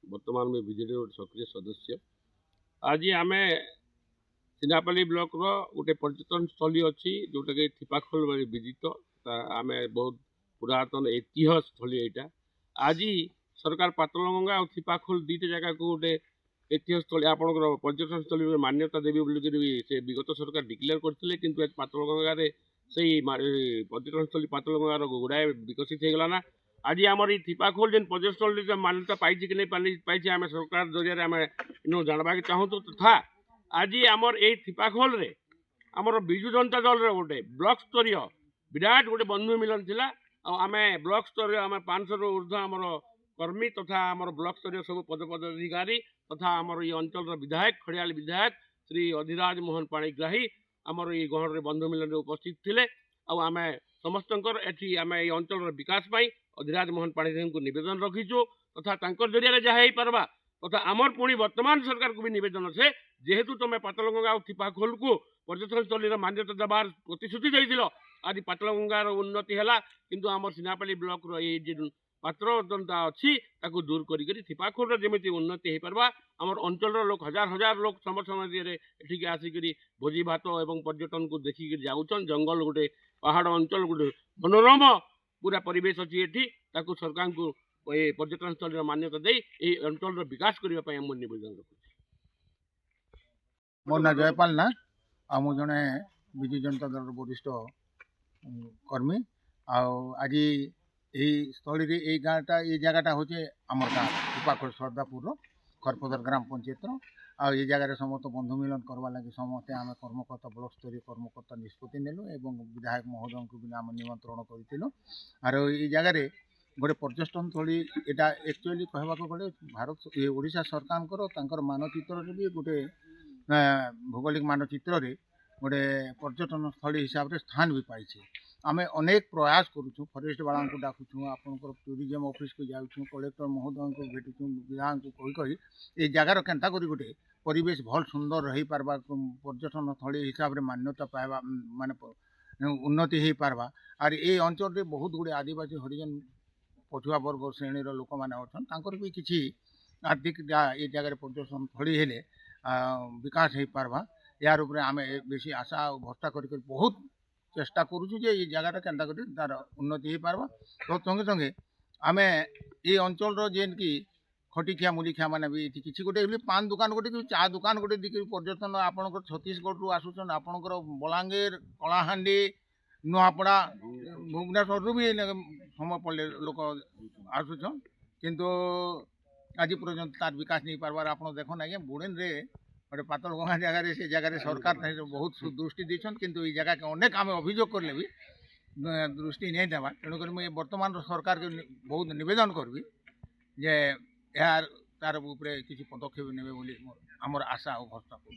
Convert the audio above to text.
बर्तमान में बीजेडी गोटे सक्रिय सदस्य। आज आम सिनापाली ब्लॉक गोटे पर्यटन स्थली अच्छी जोटा कि थिपाखोल विदित आम बहुत पुरातन ऐतिह्य स्थली यहाँ। आज सरकार पातलगंगा और थिपाखोल दुईटा जगह को गोटे ऐतिह्य स्थली आपंकर पर्यटन स्थली मान्यता देवी बोलिक से विगत सरकार डिक्लेयर करते कि पातलगंगा से पर्यटन स्थली पातलगंगार गुड़ाए विकसित होगलाना। आज आमर ये थिपाखोल जेन पर्यटन स्थली मान्यता पाई कि नहीं पाई आम सरकार जरिया आम इन जानवा चाहूँ तथा आज आमर ये थिपाखोल रे आमर विजु जनता दल गोटे ब्लॉक स्तरीय विराट गोटे बंधु मिलन थिला। आम ब्लॉक स्तरीय आम 500 रु ऊर्ध्व आमर कर्मी तथा आमर ब्लॉक स्तरीय सब पदपदाधिकारी तथा आमर ये अंचल विधायक खड़ियाल विधायक श्री अधिराज मोहन पाणिग्राही आमर ये गहन बंधु मिलन उपस्थित थे। आम समस्त एटी आम ये अंचल विकास अधिराज मोहन पाणिग्राही को निवेदन रखीचु तथा जरिया जहाँ पार्बा तथा आमर पुणी वर्तमान सरकार को भी निवेदन से जेहेतु तुम पातलगंगा और थिपाखोल को पर्यटन स्थली मान्यता देवार प्रतिश्रुति देथिल आज पातलगंगार उन्नति है किंतु आमर सिनापाली ब्लॉक रो पात्रता अच्छी दूर करी थिपाखोल जमी उन्नति हो पार्बा। आमर अंचल लोक हजार हजार लोक समर्थन एठिक आसिक भोजी भात और पर्यटन को देखिक जाऊन जंगल गोटे पहाड़ अंचल गोटे मनोरम पूरा परिवेश अच्छी एटी सरकार को पर्यटन स्थल मान्यता दे अंचल विकास करने निवेदन रखुच्छे। मो ना जयपाल ना आम जड़े विजु जनता दल वरिष्ठ कर्मी आज यही स्थली ये गाँटा ये जगहटा हूँ आमर गाँव थिपाखोल सरदापुर खरपदर ग्राम पंचायत ये जगह समस्त बंधु मिलन करवा लगे समस्ते आम कर्मकर्ता ब्लॉक स्तरीय कर्मकर्ता निष्पत्ति नेलु एवं विधायक महोदय को भी आम निमंत्रण करूँ आर ये जगार गोटे पर्यटन स्थली यहाँ एक्चुअली कहवाक गले भारत ये ओडिशा सरकार मानचित्र भी गोटे भौगोलिक मानचित्र गोटे पर्यटन स्थली हिसाब से स्थान भी पाई आम अनेक प्रयास करूँ फरेस्ट वाला को डाकुँ आपंकर टूरिज्म ऑफिस को जाऊँ कलेक्टर महोदय को भेटुँ विधायक को कही ये जगार केन्ता करी गोटे परिवेश भल सुंदर रही पार्बा पर्यटन स्थली हिसाब से मान्यता पाइबा माने उन्नति हो पार्बा। आर ये अंचल में बहुत गुड़े आदिवासी हरिजन पछुआ वर्ग श्रेणी लोक मैंने अच्छा भी किसी आर्थिक ये जगह पर्यटन स्थली हेले विकास हो पार्बा यार उपरे आम बेसी आशा भरसा कर बहुत चेष्टा करूँ जे ये जगह केन्ता कर तार उन्नति हो पार्बा। तो संगे संगे आम ये अंचल जेन कि खटिखिया मुलिखिया मैंने भी किसी गोटे पान दुकान गोटे चा दुकान गोटे दिखे पर्यटन आपंकर छत्तीसगढ़ रु आसुचन आपंकर बलांगीर कलाहांडी नुआपड़ा भुवनेश्वर भी समय पड़े लोक आसुचन किंतु आज पर्यटन तार विकास नहीं पार्बार आप देखो ना बुड़ेन रे गोटे पातलगंगा जगह से जगह सरकार बहुत दृष्टि देछन किंतु ये जगह के अनेक आम अभियोग करले भी दृष्टि नहीं देवा तेणुक मुझे वर्तमान सरकार के बहुत निवेदन करी जे यार तार उपरे किसी पदक्षेप नेबे बोली आमर आशा और भरसा कर।